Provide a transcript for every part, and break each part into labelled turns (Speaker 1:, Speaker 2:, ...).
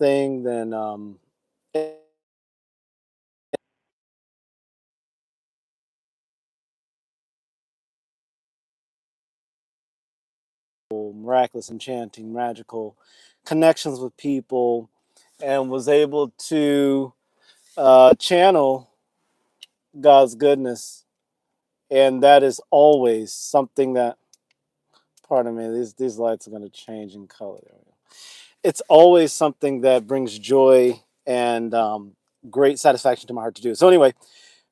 Speaker 1: thing than miraculous, enchanting, magical connections with people, and was able to channel God's goodness. And that is always something that, pardon me, these lights are going to change in color. There we go. It's always something that brings joy and great satisfaction to my heart to do. So anyway,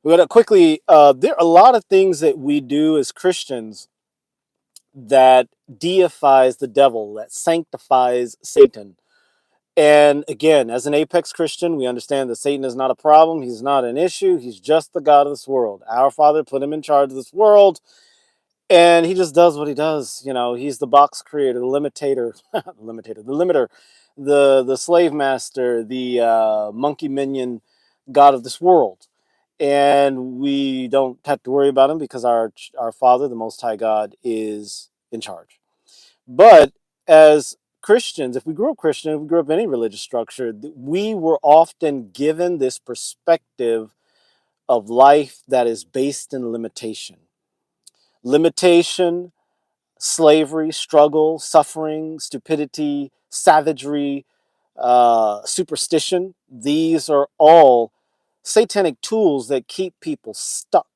Speaker 1: we're going to quickly, there are a lot of things that we do as Christians that deifies the devil, that sanctifies Satan. And again, as an apex Christian, we understand that Satan is not a problem. He's not an issue. He's just the God of this world. Our Father put him in charge of this world, and he just does what he does. You know, he's the box creator, the limitator, the limiter, the slave master, the monkey minion God of this world. And we don't have to worry about him because our Father, the Most High God, is in charge. But as Christians, if we grew up Christian, if we grew up in any religious structure, we were often given this perspective of life that is based in limitation. Limitation, slavery, struggle, suffering, stupidity, savagery, superstition. These are all satanic tools that keep people stuck.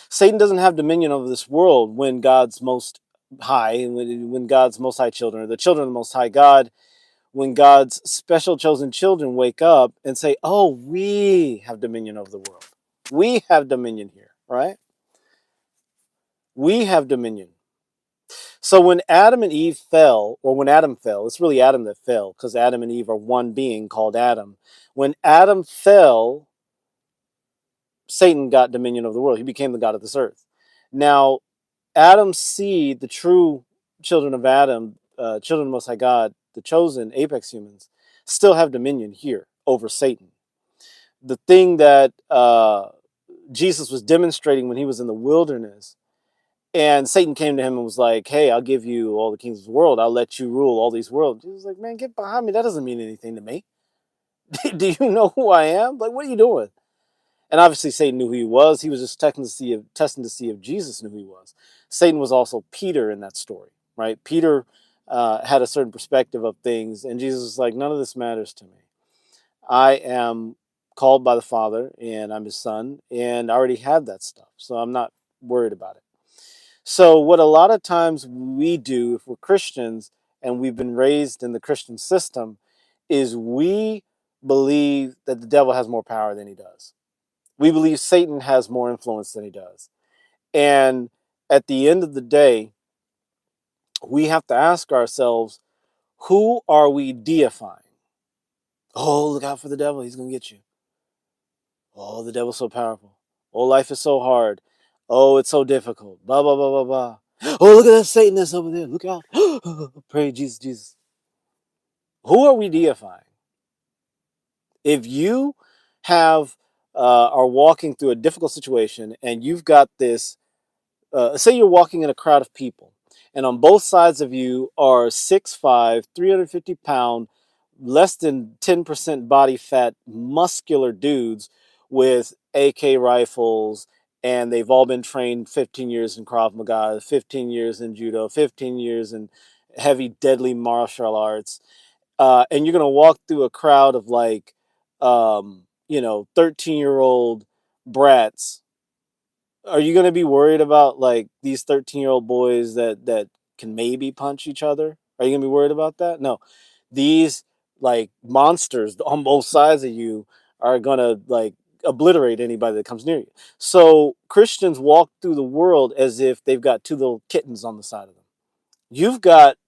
Speaker 1: Satan doesn't have dominion over this world when God's most high, when God's most high children, or the children of the most high God, when God's special chosen children wake up and say, oh, we have dominion over the world. We have dominion here, right? We have dominion. So when Adam and Eve fell, or when Adam fell, it's really Adam that fell because Adam and Eve are one being called Adam. When Adam fell, Satan got dominion over the world. He became the God of this earth. Now, Adam's seed, the true children of Adam, children of the Most High God, the chosen apex humans, still have dominion here over Satan. The thing that Jesus was demonstrating when he was in the wilderness, and Satan came to him and was like, hey, I'll give you all the kings of the world. I'll let you rule all these worlds. He was like, man, get behind me. That doesn't mean anything to me. Do you know who I am? Like, what are you doing? And obviously Satan knew who he was. He was just testing to see if Jesus knew who he was. Satan was also Peter in that story, right? Peter had a certain perspective of things, and Jesus was like, none of this matters to me. I am called by the Father, and I'm his son, and I already have that stuff, so I'm not worried about it. So what a lot of times we do, if we're Christians and we've been raised in the Christian system, is we believe that the devil has more power than he does. We believe Satan has more influence than he does. And at the end of the day, we have to ask ourselves, who are we deifying? Oh, look out for the devil. He's going to get you. Oh, the devil's so powerful. Oh, life is so hard. Oh, it's so difficult. Blah, blah, blah, blah, blah. Oh, look at that Satanist over there. Look out. Pray, Jesus, Jesus. Who are we deifying? If you have are walking through a difficult situation and you've got this, say you're walking in a crowd of people, and on both sides of you are 6'5", 350-pound, less than 10% body fat, muscular dudes with AK rifles, and they've all been trained 15 years in Krav Maga, 15 years in judo, 15 years in heavy, deadly martial arts, and you're gonna walk through a crowd of like, 13-year-old brats. Are you going to be worried about like these 13-year-old boys that can maybe punch each other? Are you going to be worried about that? No. These like monsters on both sides of you are going to like obliterate anybody that comes near you. So Christians walk through the world as if they've got two little kittens on the side of them. You've got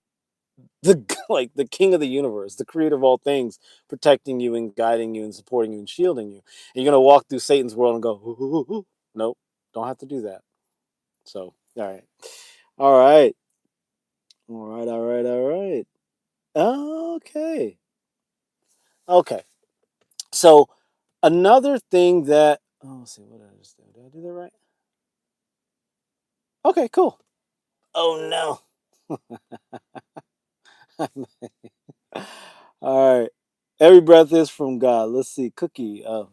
Speaker 1: the like the king of the universe, the creator of all things, protecting you and guiding you and supporting you and shielding you. And you're going to walk through Satan's world and go, "Ooh, ooh, ooh, ooh." Nope, don't have to do that. So, all right. All right. All right. All right. All right. Okay. Okay. So, another thing that, oh, let's see, what did I just do? Did I do that right? Okay, cool. Oh, no. All right. Every breath is from God. Let's see. Cookie. A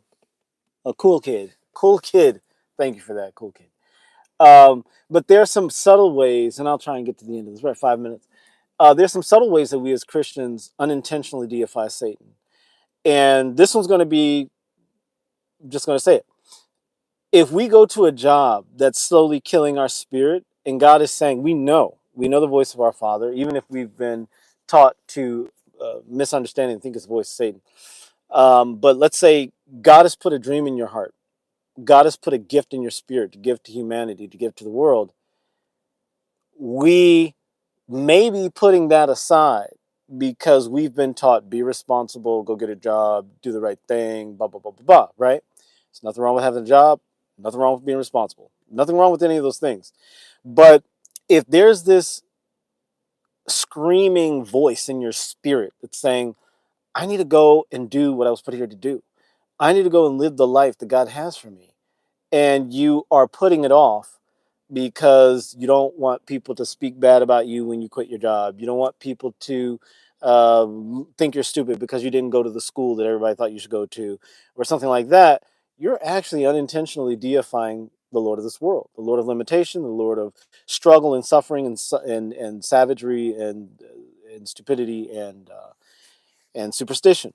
Speaker 1: cool kid. Cool kid. Thank you for that. Cool kid. But there are some subtle ways, and I'll try and get to the end of this. We're at 5 minutes. There's some subtle ways that we as Christians unintentionally deify Satan. And this one's going to be, just going to say it. If we go to a job that's slowly killing our spirit, and God is saying, we know the voice of our Father, even if we've been taught to misunderstand and think it's the voice of Satan. But let's say God has put a dream in your heart. God has put a gift in your spirit to give to humanity, to give to the world. We may be putting that aside because we've been taught be responsible, go get a job, do the right thing, blah, blah, blah, blah, blah, right? There's nothing wrong with having a job, nothing wrong with being responsible, nothing wrong with any of those things. But if there's this screaming voice in your spirit that's saying, I need to go and do what I was put here to do, I need to go and live the life that God has for me, and you are putting it off because you don't want people to speak bad about you when you quit your job. You don't want people to uh, think you're stupid because you didn't go to the school that everybody thought you should go to, or something like that. You're actually unintentionally deifying the Lord of this world, the Lord of limitation, the Lord of struggle and suffering and savagery and stupidity and superstition.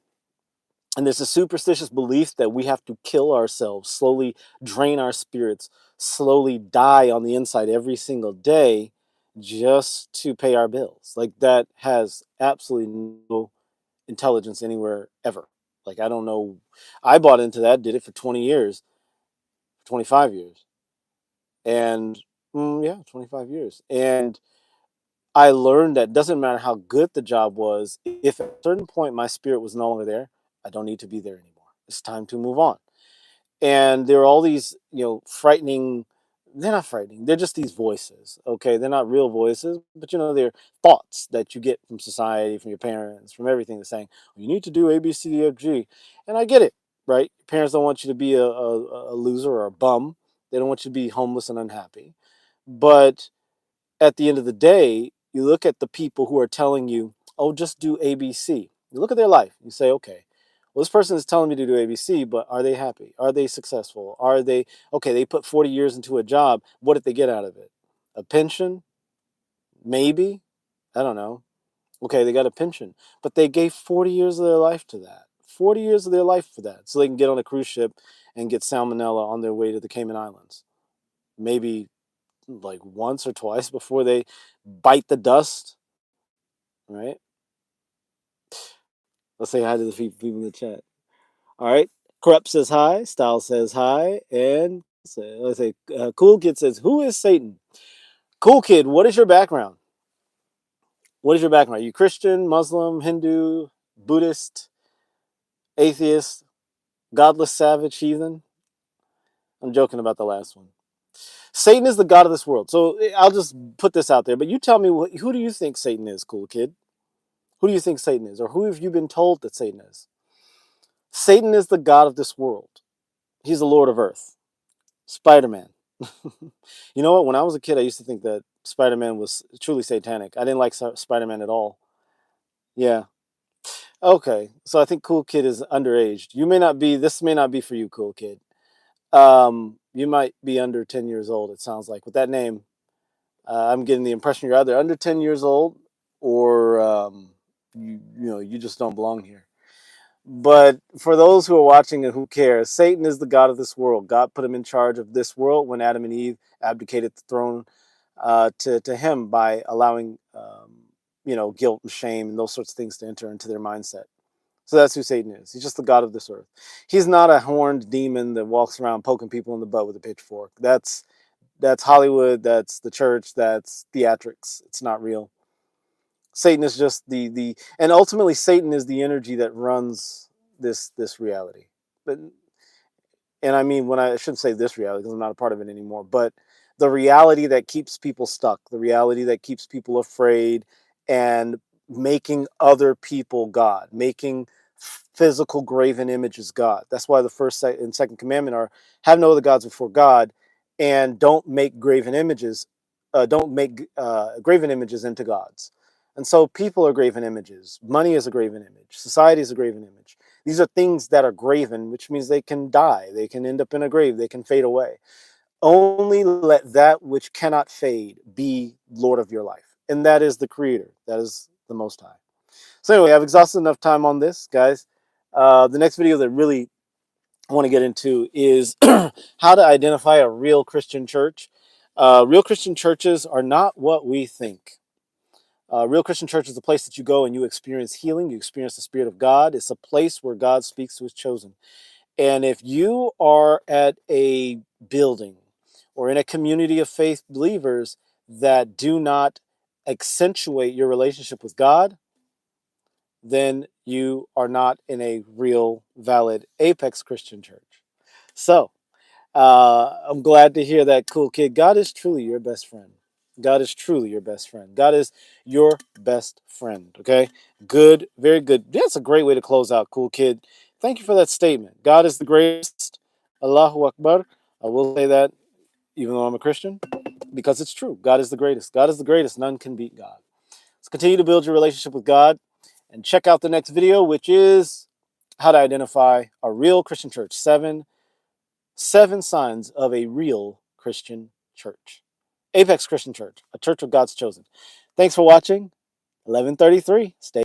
Speaker 1: And there's a superstitious belief that we have to kill ourselves, slowly drain our spirits, slowly die on the inside every single day just to pay our bills. Like that has absolutely no intelligence anywhere ever. Like I don't know. I bought into that, did it for 20 years, 25 years. And yeah, 25 years. And I learned that doesn't matter how good the job was, if at a certain point my spirit was no longer there, I don't need to be there anymore. It's time to move on. And there are all these, frightening, they're not frightening, they're just these voices. Okay, they're not real voices, but they're thoughts that you get from society, from your parents, from everything. They're saying, well, you need to do ABCDFG. And I get it, right? Parents don't want you to be a loser or a bum. They don't want you to be homeless and unhappy. But at the end of the day, you look at the people who are telling you, oh, just do ABC. You look at their life. You say, okay, well, this person is telling me to do ABC, but are they happy? Are they successful? Are they, okay, they put 40 years into a job. What did they get out of it? A pension? Maybe. I don't know. Okay, they got a pension, but they gave 40 years of their life to that. 40 years of their life for that. So they can get on a cruise ship and get salmonella on their way to the Cayman Islands. Maybe like once or twice before they bite the dust, right? Let's say hi to the people in the chat. All right. Corrupt says hi. Style says hi. And let's say Cool Kid says, who is Satan? Cool Kid, what is your background? What is your background? Are you Christian, Muslim, Hindu, Buddhist, atheist, godless, savage, heathen? I'm joking about the last one. Satan is the god of this world. So I'll just put this out there. But you tell me, who do you think Satan is, Cool Kid? Who do you think Satan is? Or who have you been told that Satan is? Satan is the god of this world. He's the Lord of Earth. Spider-Man. You know what? When I was a kid, I used to think that Spider-Man was truly satanic. I didn't like Spider-Man at all. Yeah. Okay. So I think Cool Kid is underaged. You may not be, this may not be for you, Cool Kid. You might be under 10 years old, it sounds like. With that name, I'm getting the impression you're either under 10 years old or, you just don't belong here. But for those who are watching and who cares, Satan is the god of this world. God put him in charge of this world when Adam and Eve abdicated the throne to him by allowing, guilt and shame and those sorts of things to enter into their mindset. So that's who Satan is. He's just the god of this earth. He's not a horned demon that walks around poking people in the butt with a pitchfork. That's Hollywood. That's the church. That's theatrics. It's not real. Satan is just and ultimately Satan is the energy that runs this reality. But and I mean when I shouldn't say this reality because I'm not a part of it anymore, but the reality that keeps people stuck, the reality that keeps people afraid and making other people God, making physical graven images God. That's why the first and second commandment are have no other gods before God and don't make graven images, don't make graven images into gods. And so people are graven images. Money is a graven image. Society is a graven image. These are things that are graven, which means they can die. They can end up in a grave. They can fade away. Only let that which cannot fade be Lord of your life. And that is the Creator. That is the Most High. So anyway, I've exhausted enough time on this, guys. The next video that really I want to get into is how to identify a real Christian church. Real Christian churches are not what we think. Real Christian church is a place that you go and you experience healing, you experience the Spirit of God. It's a place where God speaks to his chosen. And if you are at a building or in a community of faith believers that do not accentuate your relationship with God, then you are not in a real, valid Apex Christian church. So, I'm glad to hear that, cool kid. God is truly your best friend. God is truly your best friend. God is your best friend. Okay? Good, very good. That's a great way to close out, cool kid. Thank you for that statement. God is the greatest. Allahu Akbar. I will say that even though I'm a Christian, because it's true. God is the greatest. God is the greatest. None can beat God. Let's continue to build your relationship with God and check out the next video, which is how to identify a real Christian church. Seven signs of a real Christian church. Apex Christian Church, a church of God's chosen. Thanks for watching. 11:33. Stay